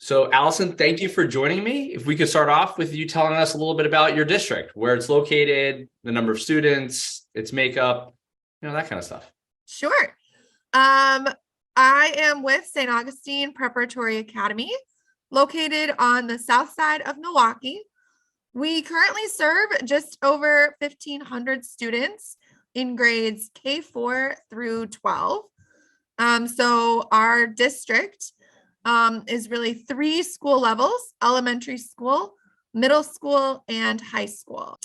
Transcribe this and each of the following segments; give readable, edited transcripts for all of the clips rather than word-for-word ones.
So Allison, thank you for joining me. If we could start off with you telling us a little bit about your district, where it's located, the number of students, its makeup, that kind of stuff. Sure. I am with St. Augustine Preparatory Academy, located on the south side of Milwaukee. We currently serve just over 1,500 students in grades K4 through 12. So our district is really 3 school levels: elementary school, middle school, and high school.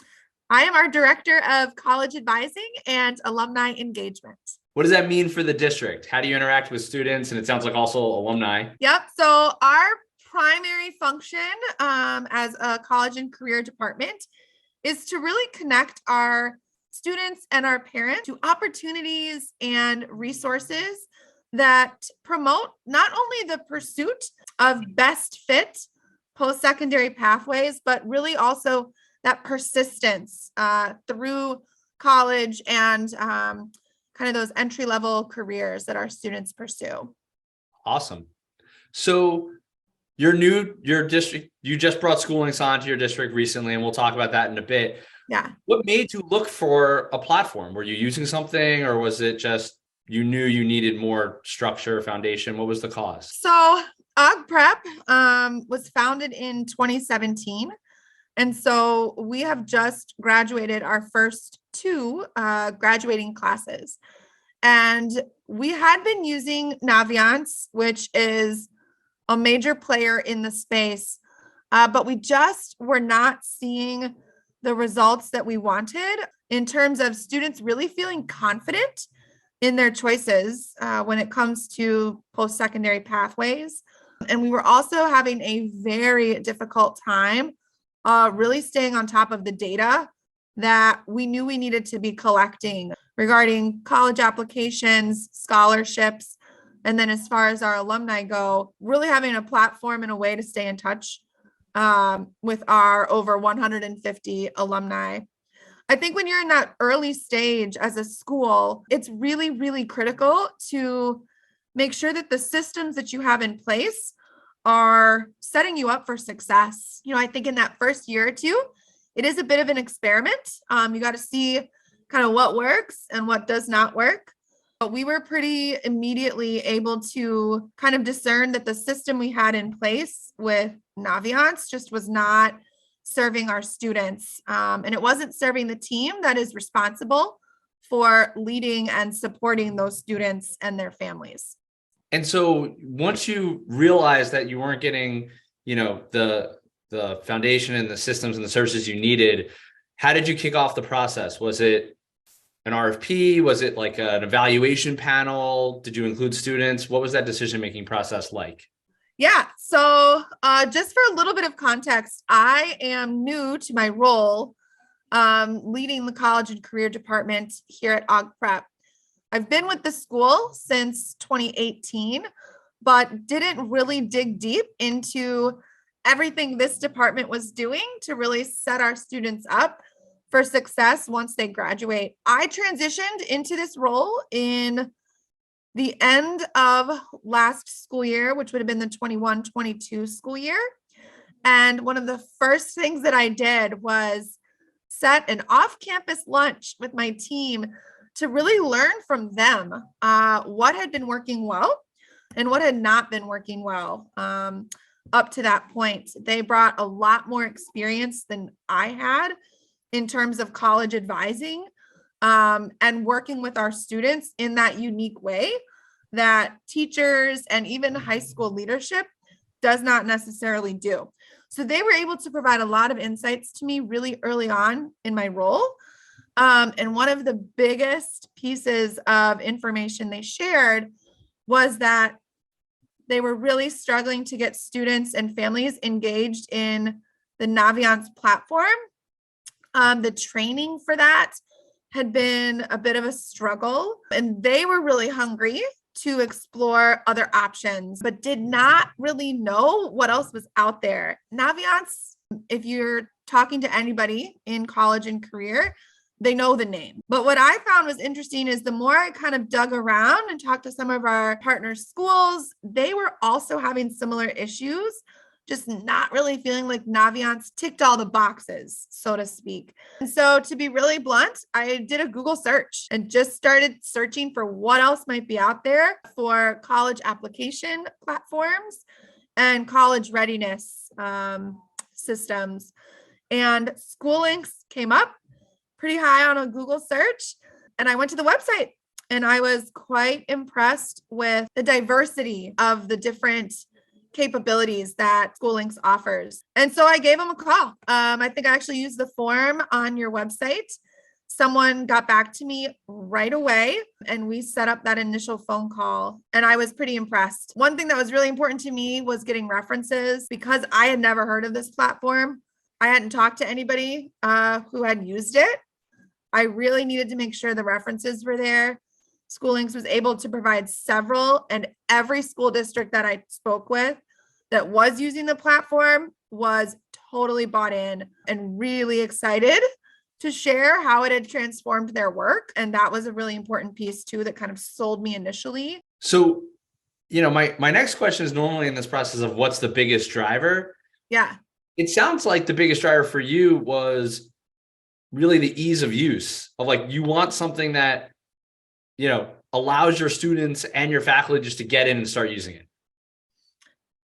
I am our director of college advising and alumni engagement. What does that mean for the district? How do you interact with students? And it sounds like also alumni. Yep. So our primary function as a college and career department is to really connect our students and our parents to opportunities and resources that promote not only the pursuit of best fit post-secondary pathways, but really also that persistence through college and kind of those entry-level careers that our students pursue. Awesome. So your district, you just brought SchooLinks onto your district recently, and we'll talk about that in a bit. Yeah. What made you look for a platform? Were you using something, or was it just you knew you needed more structure, foundation? What was the cause? So AugPrep was founded in 2017. And so we have just graduated our first 2 graduating classes. And we had been using Naviance, which is a major player in the space, but we just were not seeing the results that we wanted in terms of students really feeling confident in their choices when it comes to post-secondary pathways. And we were also having a very difficult time really staying on top of the data that we knew we needed to be collecting regarding college applications, scholarships, and then as far as our alumni go, really having a platform and a way to stay in touch with our over 150 alumni. I think when you're in that early stage as a school, it's really, really critical to make sure that the systems that you have in place are setting you up for success. I think in that first year or 2, it is a bit of an experiment. You got to see kind of what works and what does not work. But we were pretty immediately able to kind of discern that the system we had in place with Naviance just was not serving our students. And it wasn't serving the team that is responsible for leading and supporting those students and their families. And so once you realized that you weren't getting, the foundation and the systems and the services you needed, how did you kick off the process? Was it an RFP? Was it like an evaluation panel? Did you include students? What was that decision-making process like? Yeah. So just for a little bit of context, I am new to my role leading the college and career department here at AugPrep. I've been with the school since 2018, but didn't really dig deep into everything this department was doing to really set our students up for success once they graduate. I transitioned into this role in the end of last school year, which would have been the 21-22 school year. And one of the first things that I did was set an off-campus lunch with my team to really learn from them what had been working well and what had not been working well up to that point. They brought a lot more experience than I had in terms of college advising and working with our students in that unique way that teachers and even high school leadership does not necessarily do. So they were able to provide a lot of insights to me really early on in my role. And one of the biggest pieces of information they shared was that they were really struggling to get students and families engaged in the Naviance platform. The training for that had been a bit of a struggle, and they were really hungry to explore other options, but did not really know what else was out there. Naviance, if you're talking to anybody in college and career, they know the name. But what I found was interesting is the more I kind of dug around and talked to some of our partner schools, they were also having similar issues, just not really feeling like Naviance ticked all the boxes, so to speak. And so to be really blunt, I did a Google search and just started searching for what else might be out there for college application platforms and college readiness systems. And SchooLinks came up pretty high on a Google search. And I went to the website and I was quite impressed with the diversity of the different capabilities that SchooLinks offers. And so I gave them a call. I think I actually used the form on your website. Someone got back to me right away and we set up that initial phone call and I was pretty impressed. One thing that was really important to me was getting references because I had never heard of this platform. I hadn't talked to anybody who had used it. I really needed to make sure the references were there. SchooLinks was able to provide several, and every school district that I spoke with that was using the platform was totally bought in and really excited to share how it had transformed their work. And that was a really important piece too that kind of sold me initially. So, my next question is normally in this process of what's the biggest driver? Yeah. It sounds like the biggest driver for you was really the ease of use of like, you want something that, allows your students and your faculty just to get in and start using it.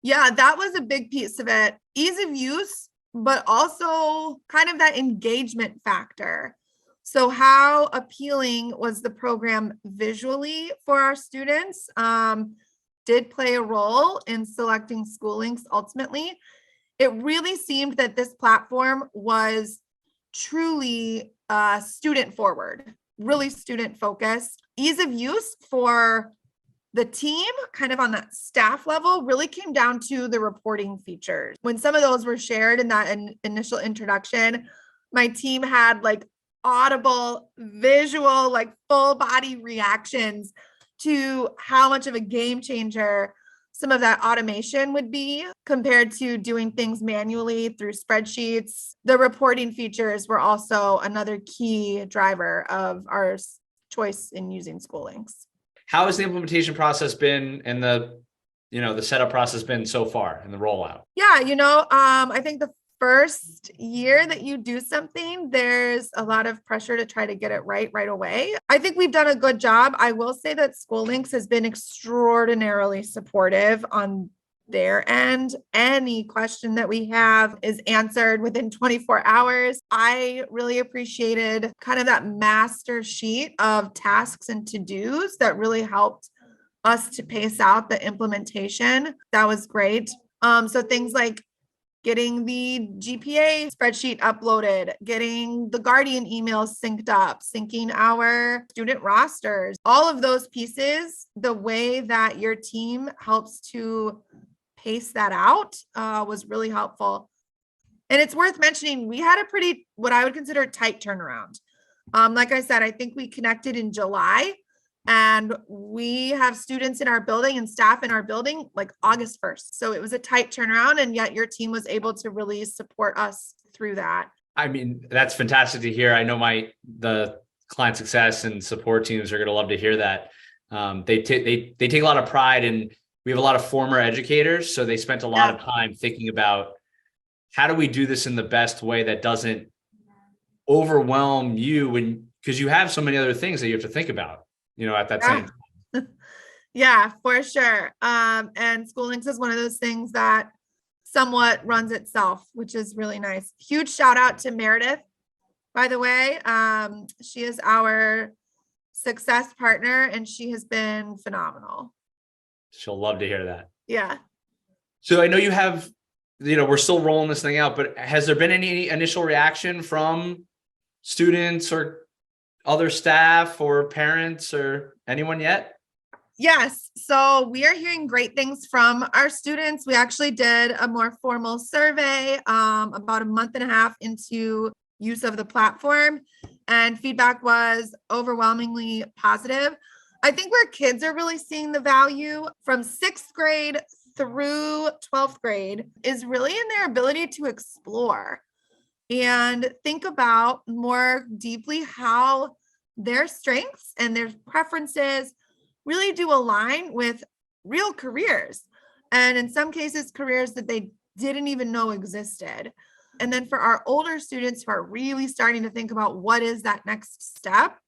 Yeah, that was a big piece of it. Ease of use, but also kind of that engagement factor. So how appealing was the program visually for our students? Did play a role in selecting SchooLinks ultimately. It really seemed that this platform was truly student forward, really student focused. Ease of use for the team, kind of on that staff level, really came down to the reporting features. When some of those were shared in that initial introduction, my team had like audible, visual, like full body reactions to how much of a game changer some of that automation would be compared to doing things manually through spreadsheets. The reporting features were also another key driver of our choice in using SchooLinks. How has the implementation process been and the setup process been so far in the rollout? Yeah, I think the first year that you do something, there's a lot of pressure to try to get it right away. I think we've done a good job. I will say that SchooLinks has been extraordinarily supportive on their end. Any question that we have is answered within 24 hours. I really appreciated kind of that master sheet of tasks and to-dos that really helped us to pace out the implementation. That was great. So things like getting the GPA spreadsheet uploaded, getting the Guardian emails synced up, syncing our student rosters, all of those pieces, the way that your team helps to pace that out was really helpful. And it's worth mentioning, we had a pretty, what I would consider tight turnaround. Like I said, I think we connected in July and we have students in our building and staff in our building like August 1st. So it was a tight turnaround and yet your team was able to really support us through that. I mean, that's fantastic to hear. I know the client success and support teams are going to love to hear that. They take a lot of pride in. We have a lot of former educators, so they spent a lot of time thinking about how do we do this in the best way that doesn't overwhelm you because you have so many other things that you have to think about, at that same time. Yeah, for sure. And SchooLinks is one of those things that somewhat runs itself, which is really nice. Huge shout out to Meredith, by the way. She is our success partner and she has been phenomenal. She'll love to hear that. Yeah. So I know you have, we're still rolling this thing out, but has there been any initial reaction from students or other staff or parents or anyone yet? Yes. So we are hearing great things from our students. We actually did a more formal survey about a month and a half into use of the platform, and feedback was overwhelmingly positive. I think where kids are really seeing the value from 6th grade through 12th grade is really in their ability to explore and think about more deeply how their strengths and their preferences really do align with real careers. And in some cases, careers that they didn't even know existed. And then for our older students who are really starting to think about what is that next step,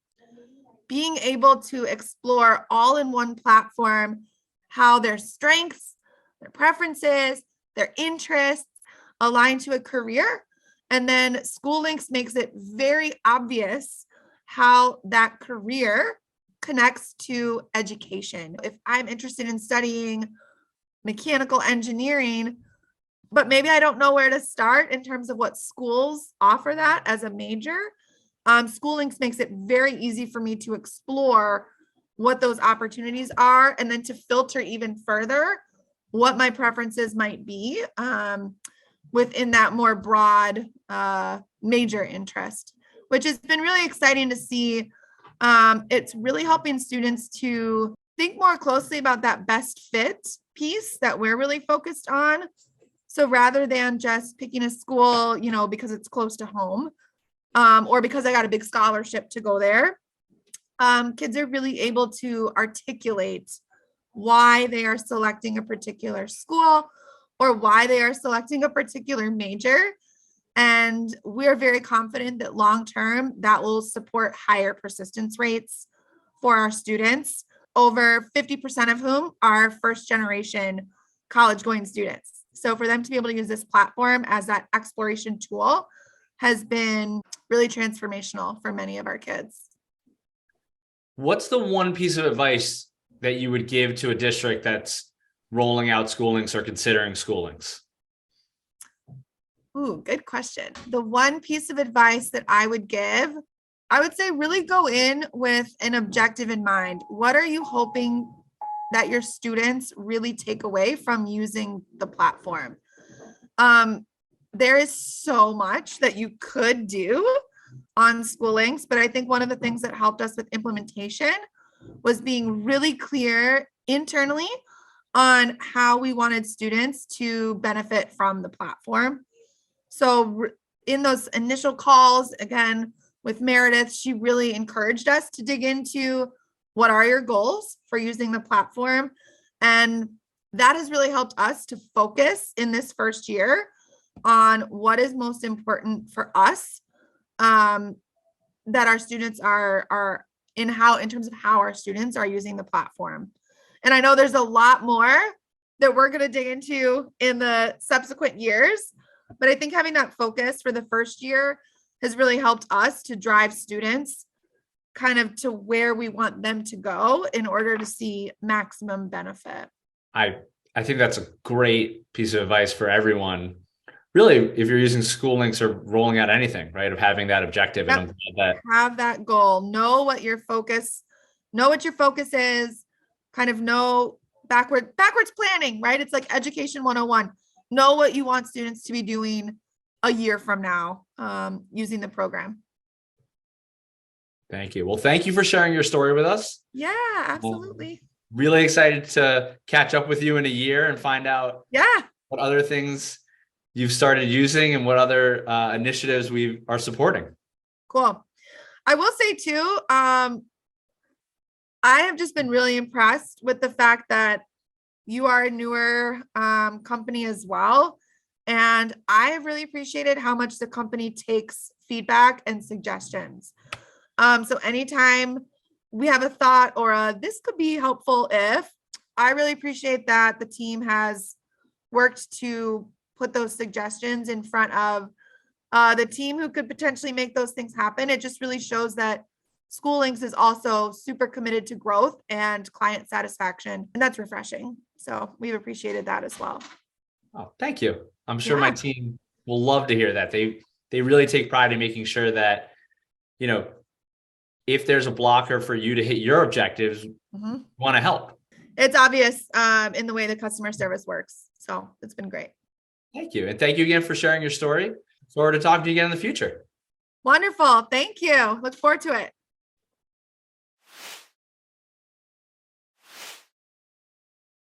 being able to explore all in one platform how their strengths, their preferences, their interests align to a career. And then SchooLinks makes it very obvious how that career connects to education. If I'm interested in studying mechanical engineering, but maybe I don't know where to start in terms of what schools offer that as a major, SchooLinks makes it very easy for me to explore what those opportunities are and then to filter even further what my preferences might be within that more broad major interest, which has been really exciting to see. It's really helping students to think more closely about that best fit piece that we're really focused on. So rather than just picking a school, because it's close to home, or because I got a big scholarship to go there, kids are really able to articulate why they are selecting a particular school or why they are selecting a particular major. And we're very confident that long-term that will support higher persistence rates for our students, over 50% of whom are first-generation college-going students. So for them to be able to use this platform as that exploration tool has been really transformational for many of our kids. What's the one piece of advice that you would give to a district that's rolling out SchooLinks or considering SchooLinks? Ooh, good question. The one piece of advice that I would give, I would say really go in with an objective in mind. What are you hoping that your students really take away from using the platform? There is so much that you could do on SchooLinks, but I think one of the things that helped us with implementation was being really clear internally on how we wanted students to benefit from the platform. So in those initial calls, again, with Meredith, she really encouraged us to dig into what are your goals for using the platform. And that has really helped us to focus in this first year on what is most important for us, that our students are in terms of how our students are using the platform. And I know there's a lot more that we're going to dig into in the subsequent years, but I think having that focus for the first year has really helped us to drive students kind of to where we want them to go in order to see maximum benefit. I think that's a great piece of advice for everyone. Really, if you're using SchooLinks or rolling out anything, right, of having that objective. Yep. And I'm glad that have that goal, know what your focus is, kind of know backwards planning, right? It's like education 101. Know what you want students to be doing a year from now, using the program. Thank you. Well, thank you for sharing your story with us. Yeah, absolutely. Really excited to catch up with you in a year and find out what other things you've started using and what other initiatives we are supporting. Cool. I will say too, I have just been really impressed with the fact that you are a newer company as well. And I have really appreciated how much the company takes feedback and suggestions. So anytime we have a thought or this could be helpful if, I really appreciate that the team has worked to put those suggestions in front of the team who could potentially make those things happen. It just really shows that SchooLinks is also super committed to growth and client satisfaction, and that's refreshing. So we've appreciated that as well. Oh, thank you. I'm sure my team will love to hear that. They really take pride in making sure that, if there's a blocker for you to hit your objectives, want to help. It's obvious in the way the customer service works. So it's been great. Thank you. And thank you again for sharing your story. Look forward to talking to you again in the future. Wonderful. Thank you. Look forward to it.